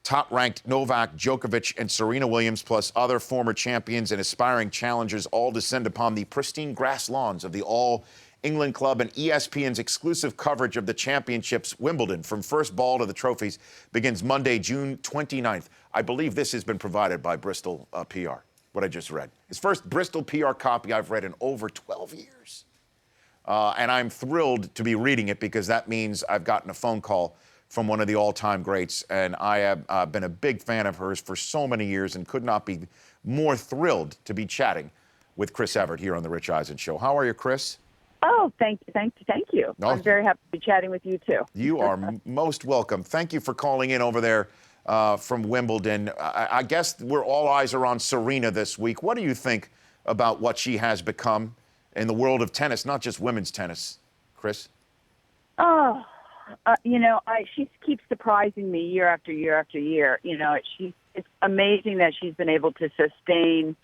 Top-ranked Novak, Djokovic, and Serena Williams, plus other former champions and aspiring challengers, all descend upon the pristine grass lawns of the All-England Club, and ESPN's exclusive coverage of the championships. Wimbledon, from first ball to the trophies, begins Monday, June 29th. I believe this has been provided by Bristol PR, what I just read. It's first Bristol PR copy I've read in over 12 years. And I'm thrilled to be reading it because that means I've gotten a phone call from one of the all-time greats, and I have been a big fan of hers for so many years and could not be more thrilled to be chatting with Chris Evert here on The Rich Eisen Show. How are you, Chris? Oh, thank you. No, I'm very happy to be chatting with you, too. You are most welcome. Thank you for calling in over there from Wimbledon. I guess where all eyes are on Serena this week. What do you think about what she has become in the world of tennis, not just women's tennis, Chris? Oh, she keeps surprising me year after year after year. It's amazing that she's been able to sustain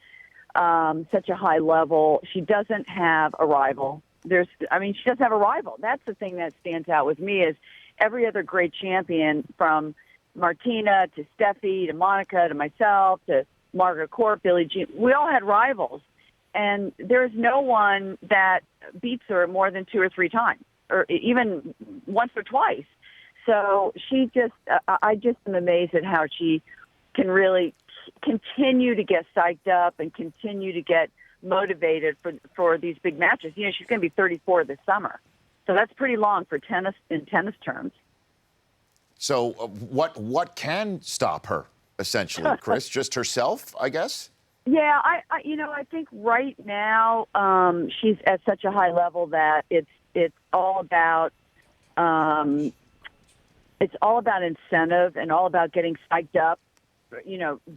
such a high level. She doesn't have a rival. She doesn't have a rival. That's the thing that stands out with me is every other great champion, from Martina to Steffi to Monica to myself to Margaret Court, Billie Jean, we all had rivals. And there's no one that beats her more than 2 or 3 times, or even once or twice. So I just am amazed at how she can really continue to get psyched up and continue to get motivated for these big matches. She's going to be 34 this summer. So that's pretty long for tennis in tennis terms. So what can stop her, essentially, Chris? Just herself, I guess? Yeah, I think right now she's at such a high level that it's all about incentive and all about getting psyched up,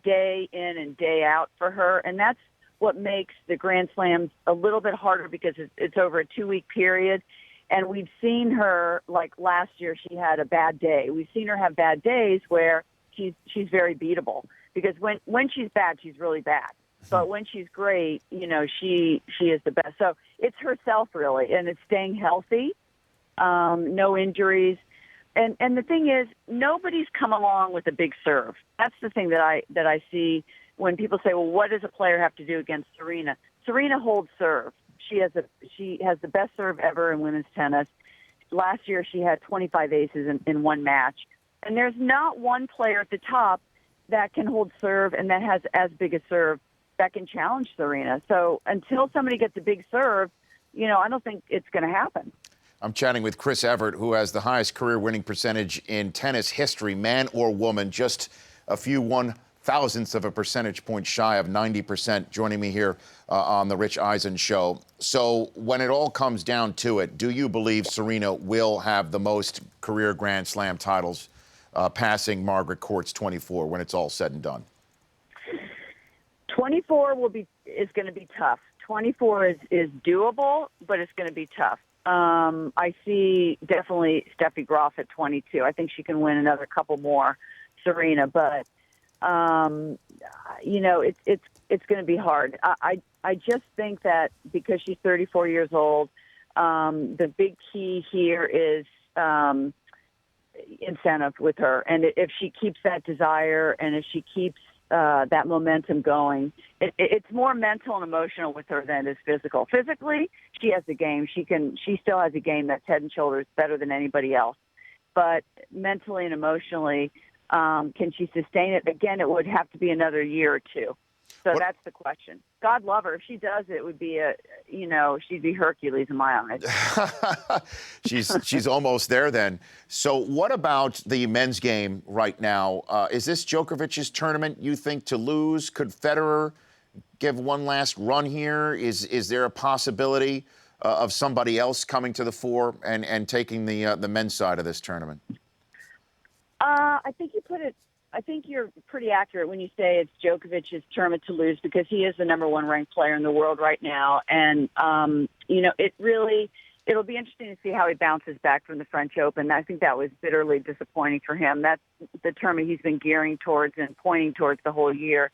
day in and day out for her, and that's what makes the Grand Slams a little bit harder because it's over a 2-week period, and we've seen her, like last year, she had a bad day. We've seen her have bad days where she's very beatable. Because when she's bad, she's really bad. But when she's great, she is the best. So it's herself, really, and it's staying healthy, no injuries. And the thing is, nobody's come along with a big serve. That's the thing that I see when people say, well, what does a player have to do against Serena? Serena holds serve. She has the best serve ever in women's tennis. Last year, she had 25 aces in one match. And there's not one player at the top that can hold serve and that has as big a serve that can challenge Serena. So until somebody gets a big serve, I don't think it's going to happen. I'm chatting with Chris Evert, who has the highest career winning percentage in tennis history, man or woman, just a few 1/1000ths of a percentage point shy of 90%, joining me here on The Rich Eisen Show. So when it all comes down to it, do you believe Serena will have the most career Grand Slam titles, passing Margaret Court's 24 when it's all said and done? 24 is going to be tough. 24 is doable, but it's going to be tough. I see definitely Steffi Graf at 22. I think she can win another couple more, Serena, but it's going to be hard. I just think that because she's 34 years old, the big key here is incentive with her, and if she keeps that desire and if she keeps that momentum going, it's more mental and emotional with her than it is physical. Physically, she has the game. She still has a game that's head and shoulders better than anybody else. But mentally and emotionally, can she sustain it? Again, it would have to be another year or two. So that's the question. God love her. If she does it, would be she'd be Hercules in my eyes. She's almost there then. So what about the men's game right now? Is this Djokovic's tournament, you think, to lose? Could Federer give one last run here? Is there a possibility of somebody else coming to the fore and taking the men's side of this tournament? I think you're pretty accurate when you say it's Djokovic's tournament to lose because he is the number 1 ranked player in the world right now. And, it'll be interesting to see how he bounces back from the French Open. I think that was bitterly disappointing for him. That's the tournament he's been gearing towards and pointing towards the whole year.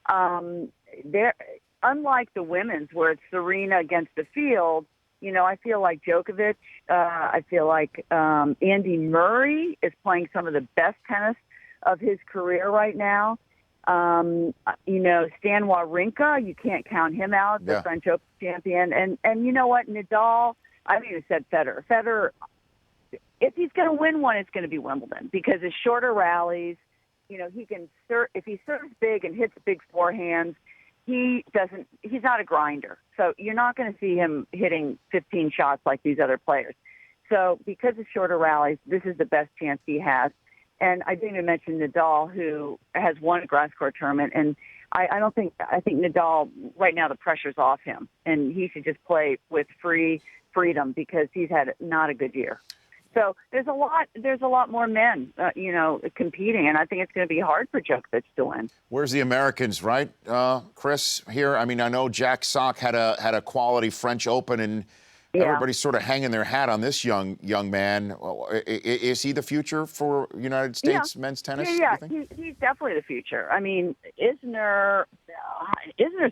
Unlike the women's where it's Serena against the field, I feel like Djokovic, I feel like Andy Murray is playing some of the best tennis of his career right now. Stan Wawrinka, you can't count him out, the French Open champion. And you know what, Nadal, I haven't even said Federer. Federer, if he's going to win one, it's going to be Wimbledon because his shorter rallies, he can if he serves big and hits big forehands, he's not a grinder. So you're not going to see him hitting 15 shots like these other players. So because of shorter rallies, this is the best chance he has. And I didn't even mention Nadal, who has won a grass court tournament. And I think Nadal, right now, the pressure's off him. And he should just play with freedom because he's had not a good year. So there's a lot more men, competing. And I think it's going to be hard for Djokovic to win. Where's the Americans, right, Chris, here? I mean, I know Jack Sock had a quality French Open, and everybody's sort of hanging their hat on this young man. Is he the future for United States men's tennis? Yeah, he's definitely the future. I mean, Isner's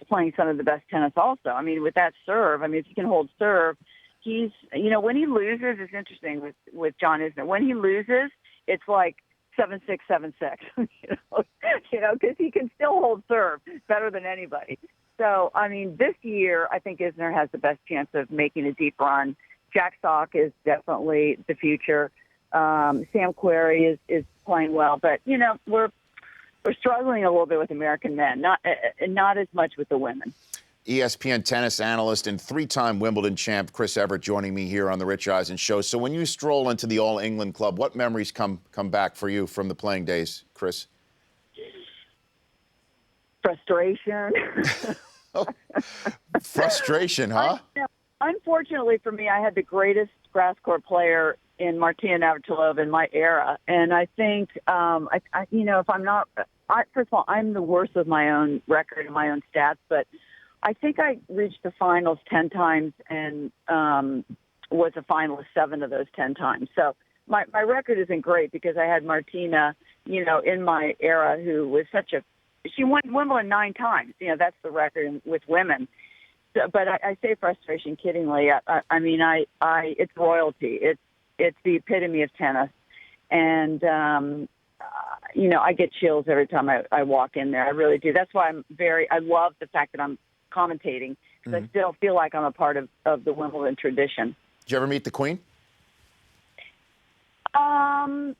playing some of the best tennis also. I mean, with that serve, if he can hold serve, he's, when he loses, it's interesting with John Isner. When he loses, it's like 7-6, 7-6, because he can still hold serve better than anybody. So, this year, I think Isner has the best chance of making a deep run. Jack Sock is definitely the future. Sam Querrey is playing well, but we're struggling a little bit with American men, not as much with the women. ESPN tennis analyst and three-time Wimbledon champ Chris Evert joining me here on the Rich Eisen Show. So when you stroll into the All England Club, what memories come back for you from the playing days, Chris? Frustration. Frustration, huh? Unfortunately for me, I had the greatest grass court player in Martina Navratilova in my era, and I think, if I'm not, first of all, I'm the worst of my own record and my own stats, but I think I reached the finals 10 times and was a finalist 7 of those 10 times. So my record isn't great because I had Martina, in my era, who was she won Wimbledon 9 times. That's the record with women. So, but I say frustration kiddingly. It's royalty. It's the epitome of tennis. And, I get chills every time I walk in there. I really do. That's why I love the fact that I'm commentating because I still feel like I'm a part of the Wimbledon tradition. Did you ever meet the Queen? No.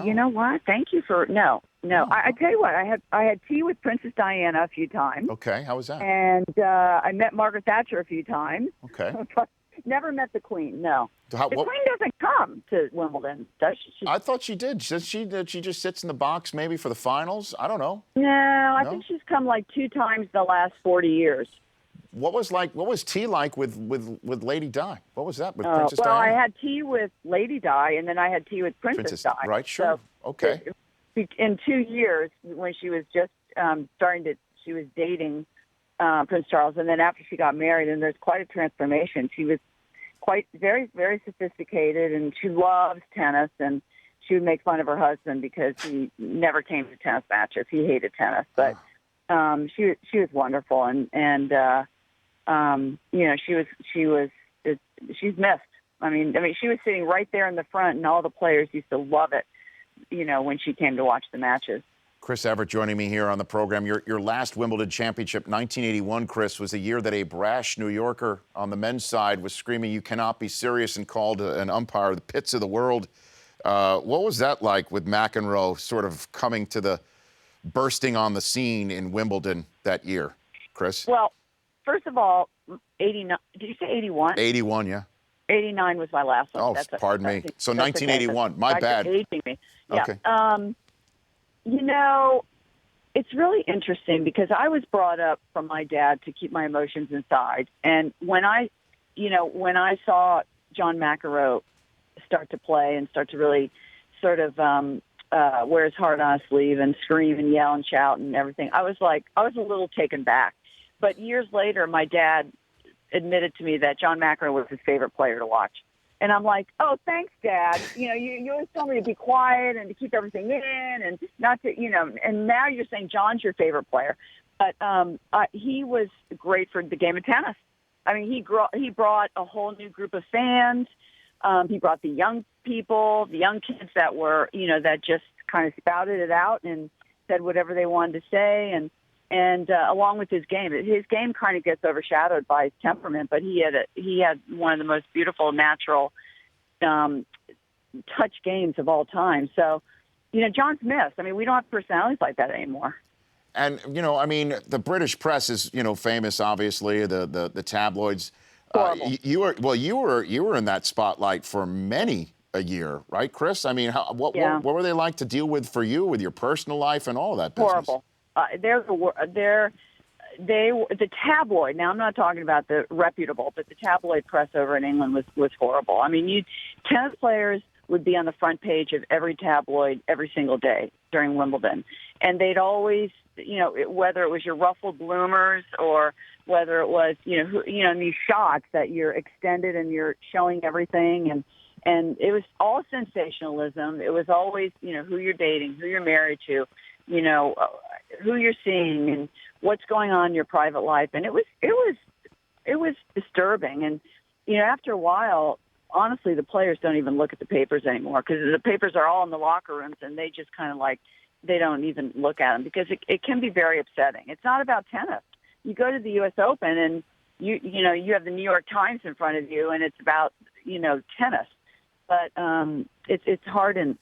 You know what? Thank you for no. I tell you what, I had tea with Princess Diana a few times. Okay, how was that? And I met Margaret Thatcher a few times. Okay. But never met the Queen. No. The Queen doesn't come to Wimbledon, does she? I thought she did. Says she just sits in the box maybe for the finals. I don't know. No, I think she's come like 2 times in the last 40 years. What was tea like with Lady Di? What was that with Princess Diana? Well, I had tea with Lady Di, and then I had tea with Princess Di. Right, sure. So, okay. In 2 years, when she was just she was dating Prince Charles, and then after she got married, and there's quite a transformation. She was very, very sophisticated, and she loves tennis, and she would make fun of her husband because he never came to tennis matches. He hated tennis, but she was wonderful, and she's missed. I mean, she was sitting right there in the front, and all the players used to love it, when she came to watch the matches. Chris Evert joining me here on the program. Your last Wimbledon championship, 1981, Chris, was the year that a brash New Yorker on the men's side was screaming, "You cannot be serious," and called an umpire the pits of the world. What was that like with McEnroe sort of bursting on the scene in Wimbledon that year, Chris? Well, first of all, 89. Did you say 81? 81, yeah. 89 was my last one. Oh, pardon me. So 1981. Okay. My bad. Aging me. Yeah. Okay. It's really interesting because I was brought up from my dad to keep my emotions inside. And when I saw John McEnroe start to play and start to really sort of wear his heart on his sleeve and scream and yell and shout and everything, I was a little taken back. But years later, my dad admitted to me that John McEnroe was his favorite player to watch. And I'm like, oh, thanks, Dad. You always told me to be quiet and to keep everything in and not to, and now you're saying John's your favorite player. But he was great for the game of tennis. I mean, he brought a whole new group of fans. He brought the young people, the young kids that were, that just kind of spouted it out and said whatever they wanted to say. And along with his game kind of gets overshadowed by his temperament, but he had one of the most beautiful natural touch games of all time. So, John's missed. I mean, we don't have personalities like that anymore. And, the British press is, famous, obviously, the tabloids. You were in that spotlight for many a year, right, Chris? I mean, what were they like to deal with for you, with your personal life and all that business? Horrible. The tabloid. Now, I'm not talking about the reputable, but the tabloid press over in England was horrible. I mean, tennis players would be on the front page of every tabloid every single day during Wimbledon, and they'd always, whether it was your ruffled bloomers or whether it was, these shots that you're extended and you're showing everything, and it was all sensationalism. It was always, who you're dating, who you're married to, who you're seeing, and what's going on in your private life, and it was disturbing. And after a while, honestly, the players don't even look at the papers anymore because the papers are all in the locker rooms, and they just kind of they don't even look at them because it can be very upsetting. It's not about tennis. You go to the U.S. Open and you have the New York Times in front of you, and it's about tennis. But it's hard in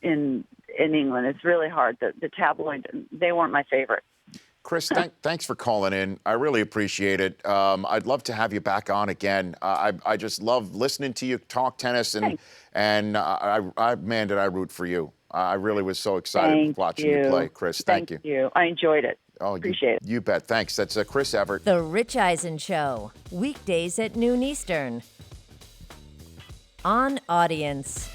England. It's really hard. The tabloid, they weren't my favorite. Chris, thanks for calling in. I really appreciate it. I'd love to have you back on again. I just love listening to you talk tennis, and man, did I root for you. I really was so excited watching you play, Chris. Thank you. Thank you. I enjoyed it. Oh, appreciate it. You bet. Thanks. That's Chris Evert. The Rich Eisen Show, weekdays at noon Eastern. On Audience.